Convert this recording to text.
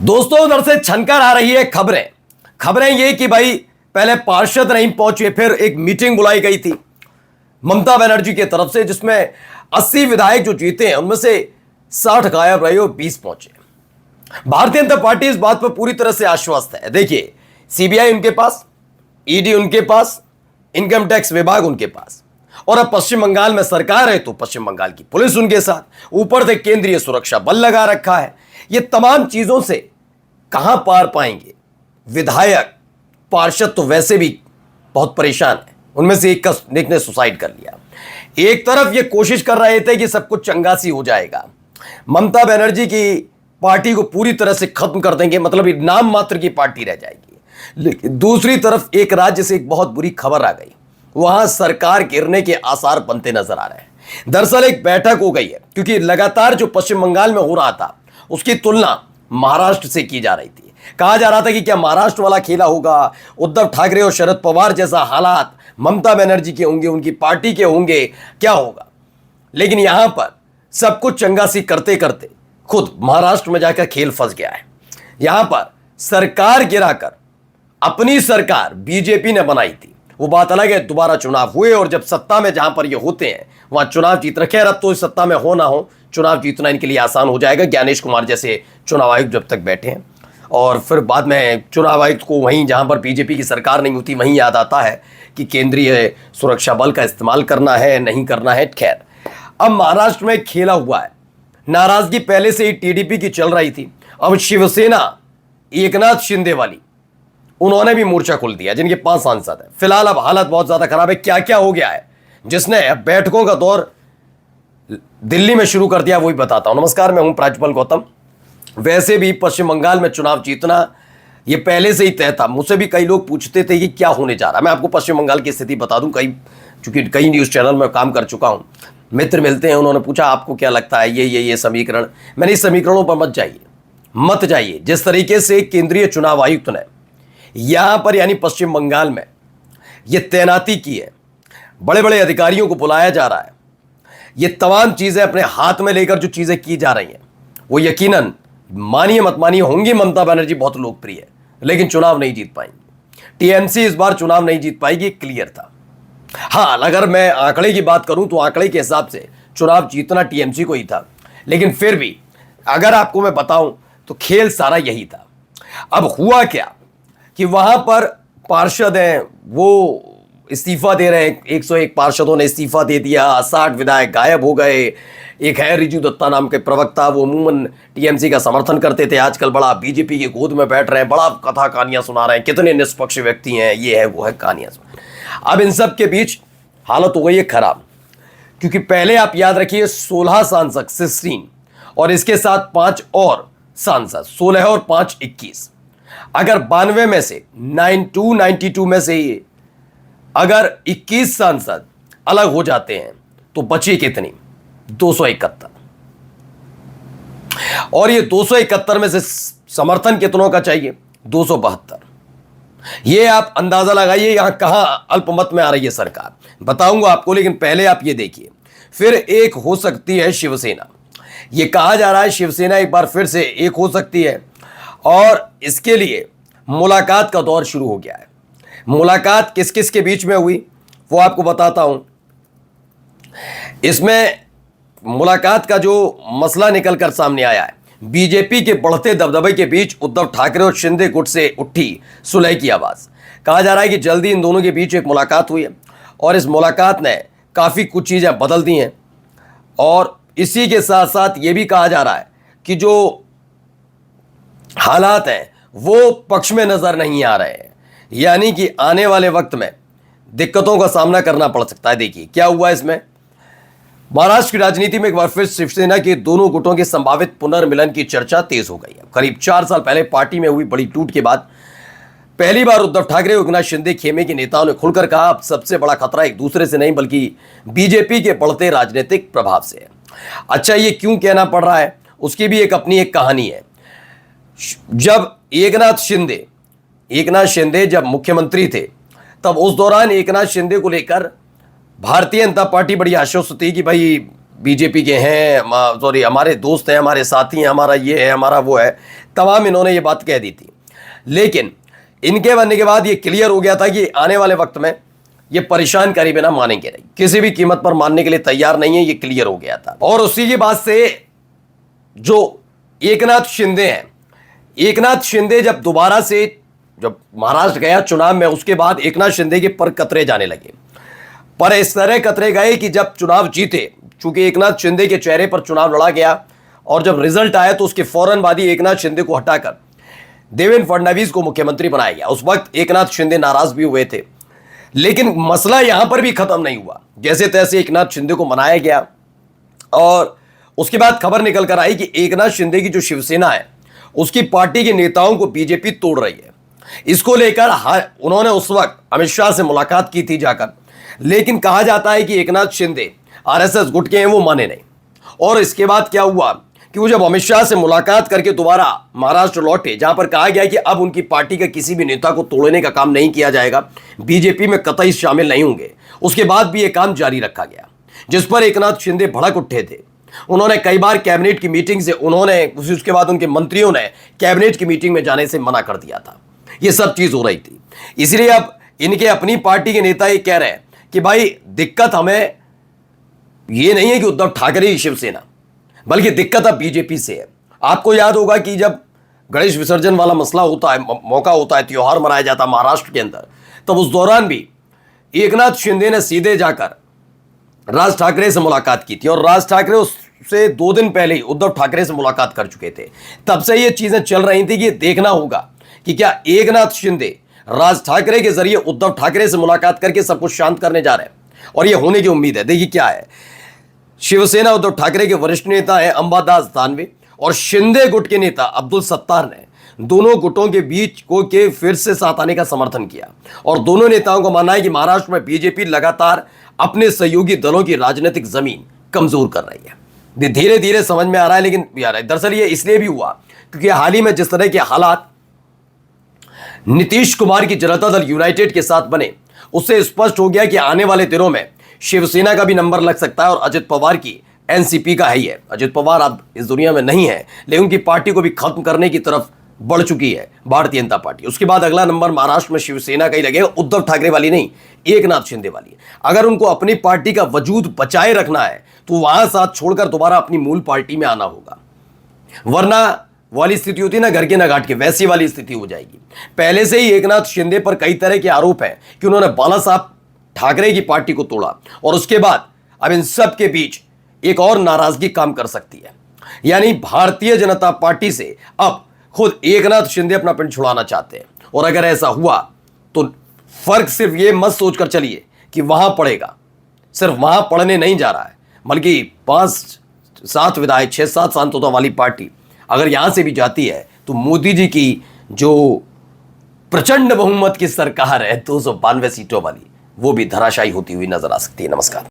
दोस्तों उधर से छनकर आ रही है खबरें खबरें ये कि भाई पहले पार्षद नहीं पहुंचे, फिर एक मीटिंग बुलाई गई थी ममता बनर्जी की तरफ से, जिसमें 80 विधायक जो जीते हैं उनमें से 60 गायब रहे और 20 पहुंचे। भारतीय जनता पार्टी इस बात पर पूरी तरह से आश्वस्त है। देखिए, सीबीआई उनके पास, ईडी उनके पास, इनकम टैक्स विभाग उनके पास, और अब पश्चिम बंगाल में सरकार है तो पश्चिम बंगाल की पुलिस उनके साथ, ऊपर से केंद्रीय सुरक्षा बल लगा रखा है। ये तमाम चीजों से कहां पार पाएंगे विधायक? पार्षद तो वैसे भी बहुत परेशान है, उनमें से एक ने सुसाइड कर लिया। एक तरफ ये कोशिश कर रहे थे कि सब कुछ चंगासी हो जाएगा, ममता बनर्जी की पार्टी को पूरी तरह से खत्म कर देंगे, मतलब नाम मात्र की पार्टी रह जाएगी। लेकिन दूसरी तरफ एक राज्य से एक बहुत बुरी खबर आ गई, वहां सरकार गिरने के आसार बनते नजर आ रहे हैं। दरअसल एक बैठक हो गई है, क्योंकि लगातार जो पश्चिम बंगाल में हो रहा था उसकी तुलना महाराष्ट्र से की जा रही थी। कहा जा रहा था कि क्या महाराष्ट्र वाला खेला होगा, उद्धव ठाकरे और शरद पवार जैसा हालात ममता बनर्जी के होंगे, उनकी पार्टी के होंगे, क्या होगा। लेकिन यहां पर सब कुछ चंगासी करते करते खुद महाराष्ट्र में जाकर खेल फंस गया है। यहां पर सरकार गिराकर अपनी सरकार बीजेपी ने बनाई थी, वो बात अलग है, दोबारा चुनाव हुए और जब सत्ता में जहां पर ये होते हैं वहां चुनाव जीत रखे। अब तो इस सत्ता में हो ना हो, चुनाव जीतना इनके लिए आसान हो जाएगा। ज्ञानेश कुमार जैसे चुनाव आयुक्त जब तक बैठे हैं, और फिर बाद में चुनाव आयुक्त को वहीं जहां पर बीजेपी की सरकार नहीं होती वहीं याद आता है कि केंद्रीय सुरक्षा बल का इस्तेमाल करना है नहीं करना है। खैर, अब महाराष्ट्र में खेला हुआ है, नाराजगी पहले से ही टीडीपी की चल रही थी। अब शिवसेना एकनाथ शिंदे वाली, उन्होंने भी मोर्चा खोल दिया, जिनके 5 सांसद हैं। फिलहाल अब हालत बहुत ज्यादा खराब है। क्या क्या हो गया है जिसने बैठकों का दौर दिल्ली में शुरू कर दिया, वही बताता हूं। नमस्कार, मैं हूं प्राज्वल गौतम। वैसे भी पश्चिम बंगाल में चुनाव जीतना ये पहले से ही तय था। मुझसे भी कई लोग पूछते थे कि क्या होने जा रहा है। मैं आपको पश्चिम बंगाल की स्थिति बता दूं, चूंकि कई न्यूज चैनल में काम कर चुका हूं, मित्र मिलते हैं, उन्होंने पूछा आपको क्या लगता है ये समीकरण। मैंने इस समीकरणों पर मत जाइए। जिस तरीके से केंद्रीय चुनाव आयुक्त ने यहां पर यानी पश्चिम बंगाल में ये तैनाती की है, बड़े बड़े अधिकारियों को बुलाया जा रहा है, ये तमाम चीजें अपने हाथ में लेकर जो चीजें की जा रही हैं, वो यकीनन मानिए मत मानिए होंगी। ममता बनर्जी बहुत लोकप्रिय है, लेकिन चुनाव नहीं जीत पाएंगी। टीएमसी इस बार चुनाव नहीं जीत पाएगी, क्लियर था। हाँ, अगर मैं आंकड़े की बात करूं तो आंकड़े के हिसाब से चुनाव जीतना टीएमसी को ही था, लेकिन फिर भी अगर आपको मैं बताऊं तो खेल सारा यही था। अब हुआ क्या कि वहां पर पार्षद हैं, वो इस्तीफा दे रहे हैं। 101 पार्षदों ने इस्तीफा दे दिया, 60 विधायक गायब हो गए। एक है रिजू दत्ता नाम के प्रवक्ता, वो अमूमन टीएमसी का समर्थन करते थे, आजकल बड़ा बीजेपी की गोद में बैठ रहे हैं, बड़ा कथा कहानियां सुना रहे हैं, कितने निष्पक्ष व्यक्ति हैं, ये है वो है, कहानियां सुना। अब इन सब के बीच हालत हो गई है खराब, क्योंकि पहले आप याद रखिए 16 सांसद 16 और इसके साथ 5 और सांसद 16 और 5 21। अगर 92 में से 92 में से ही अगर 21 सांसद अलग हो जाते हैं तो बची कितनी? 271। और ये 271 में से समर्थन कितनों का चाहिए? 272। ये आप अंदाजा लगाइए यहां कहां अल्पमत में आ रही है सरकार, बताऊंगा आपको। लेकिन पहले आप ये देखिए, फिर एक हो सकती है शिवसेना। ये कहा जा रहा है शिवसेना एक बार फिर से एक हो सकती है, और इसके लिए मुलाकात का दौर शुरू हो गया है। मुलाकात किस किस के बीच में हुई वो आपको बताता हूं। इसमें मुलाकात का जो मसला निकलकर सामने आया है, बीजेपी के बढ़ते दबदबे के बीच उद्धव ठाकरे और शिंदे गुट से उठी सुलह की आवाज। कहा जा रहा है कि जल्दी इन दोनों के बीच एक मुलाकात हुई है, और इस मुलाकात ने काफी कुछ चीजें बदल दी हैं। और इसी के साथ साथ ये भी कहा जा रहा है कि जो हालात हैं वो पक्ष में नजर नहीं आ रहे हैं, यानी कि आने वाले वक्त में दिक्कतों का सामना करना पड़ सकता है। देखिए क्या हुआ इसमें। महाराष्ट्र की राजनीति में एक बार फिर शिवसेना के दोनों गुटों के संभावित पुनर्मिलन की चर्चा तेज हो गई है। करीब 4 साल पहले पार्टी में हुई बड़ी टूट के बाद पहली बार उद्धव ठाकरे और एकनाथ शिंदे खेमे के नेताओं ने खुलकर कहा अब सबसे बड़ा खतरा एक दूसरे से नहीं बल्कि बीजेपी के बढ़ते राजनीतिक प्रभाव से है। अच्छा, ये क्यों कहना पड़ रहा है, उसकी भी अपनी एक कहानी है। जब एकनाथ शिंदे जब मुख्यमंत्री थे, तब उस दौरान एकनाथ शिंदे को लेकर भारतीय जनता पार्टी बड़ी आश्वस्त थी कि भाई बीजेपी के हैं, सॉरी हमारे दोस्त हैं, हमारे साथी हैं, हमारा ये है, हमारा वो है। तमाम इन्होंने ये बात कह दी थी। लेकिन इनके बनने के बाद ये क्लियर हो गया था कि आने वाले वक्त में ये परेशान करे बिना मानेंगे नहीं, किसी भी कीमत पर मानने के लिए तैयार नहीं है, ये क्लियर हो गया था। और उसी की बात से जो एकनाथ शिंदे हैं, एकनाथ शिंदे जब दोबारा से जब महाराष्ट्र गया चुनाव में, उसके बाद एकनाथ शिंदे के पर कतरे जाने लगे। पर इस तरह कतरे गए कि जब चुनाव जीते, चूंकि एकनाथ शिंदे के चेहरे पर चुनाव लड़ा गया और जब रिजल्ट आया तो उसके फौरन बाद ही एकनाथ शिंदे को हटाकर देवेंद्र फडणवीस को मुख्यमंत्री बनाया गया। उस वक्त एकनाथ शिंदे नाराज भी हुए थे, लेकिन मसला यहां पर भी खत्म नहीं हुआ। जैसे तैसे एकनाथ शिंदे को मनाया गया और उसके बाद खबर निकल कर आई कि एकनाथ शिंदे की जो शिवसेना है उसकी पार्टी के नेताओं को बीजेपी तोड़ रही है। इसको लेकर उन्होंने उस वक्त अमित शाह से मुलाकात की थी जाकर, लेकिन कहा जाता है कि एकनाथ शिंदे आरएसएस गुट के हैं, वो माने नहीं। और इसके बाद क्या हुआ कि वो जब अमित शाह से मुलाकात करके दोबारा महाराष्ट्र लौटे, जहां पर कहा गया कि अब उनकी पार्टी के किसी भी नेता को तोड़ने का काम नहीं किया जाएगा, बीजेपी में कतई शामिल नहीं होंगे, उसके बाद भी यह काम जारी रखा गया, जिस पर एकनाथ शिंदे भड़क उठे थे। उन्होंने कई बार कैबिनेट की मीटिंग से उसके बाद उनके मंत्रियों ने कैबिनेट की मीटिंग में जाने से मना कर दिया था। यह सब चीज हो रही थी। इसलिए अब इनके अपनी पार्टी के नेता ये कह रहे हैं कि भाई दिक्कत हमें ये नहीं है कि उद्धव ठाकरे की शिवसेना, बल्कि दिक्कत अब बीजेपी से है। आपको याद होगा कि जब गणेश विसर्जन वाला मसला होता है, मौका होता है, त्योहार मनाया जाता है महाराष्ट्र के अंदर, तब उस दौरान भी एकनाथ शिंदे ने सीधे जाकर राज ठाकरे से मुलाकात की थी और राज ठाकरे उससे 2 दिन पहले ही उद्धव ठाकरे से मुलाकात कर चुके थे। तब से ये चीजें चल रही थी कि देखना होगा कि क्या एकनाथ शिंदे राज ठाकरे के जरिए उद्धव ठाकरे से मुलाकात करके सब कुछ शांत करने जा रहे हैं, और ये होने की उम्मीद है। देखिए क्या है, शिवसेना उद्धव ठाकरे के वरिष्ठ नेता हैं अंबादास दानवे और शिंदे गुट के नेता अब्दुल सत्तार ने दोनों गुटों के बीच के फिर से साथ आने का समर्थन किया। और दोनों नेताओं को मानना है कि महाराष्ट्र में बीजेपी लगातार अपने सहयोगी दलों की राजनीतिक जमीन कमजोर कर रही है। धीरे धीरे समझ में आ रहा है, लेकिन यार दरअसल ये इसलिए भी हुआ क्योंकि हाल ही में जिस तरह के हालात नीतीश कुमार की जनता दल यूनाइटेड के साथ बने, उससे स्पष्ट हो गया कि आने वाले दिनों में शिवसेना का भी नंबर लग सकता है और अजित पवार की एनसीपी का है ही है। अजित पवार अब इस दुनिया में नहीं है, लेकिन उनकी पार्टी को भी खत्म करने की तरफ बढ़ चुकी है भारतीय जनता पार्टी। उसके बाद अगला नंबर महाराष्ट्र में शिवसेना का ही लगेगा, उद्धव ठाकरे वाली नहीं, एकनाथ शिंदे वाली। अगर उनको अपनी पार्टी का वजूद बचाए रखना है तो वहां साथ छोड़कर दोबारा अपनी मूल पार्टी में आना होगा, वरना वाली स्थिति होती ना घर के ना घाट के, वैसी वाली स्थिति हो जाएगी। पहले से ही एकनाथ शिंदे पर कई तरह के आरोप हैं कि उन्होंने बाला साहब ठाकरे की पार्टी को तोड़ा, और उसके बाद अब इन सब के बीच एक और नाराजगी काम कर सकती है। यानी भारतीय जनता पार्टी से अब खुद एकनाथ शिंदे अपना पिंड छुड़ाना चाहते हैं। और अगर ऐसा हुआ तो फर्क सिर्फ ये मत सोचकर चलिए कि वहां पड़ेगा, सिर्फ वहां पड़ने नहीं जा रहा है, बल्कि 5-7 विधायक 6-7 सांसदों वाली पार्टी अगर यहां से भी जाती है तो मोदी जी की जो प्रचंड बहुमत की सरकार है 292 सीटों वाली, वो भी धराशायी होती हुई नजर आ सकती है। नमस्कार।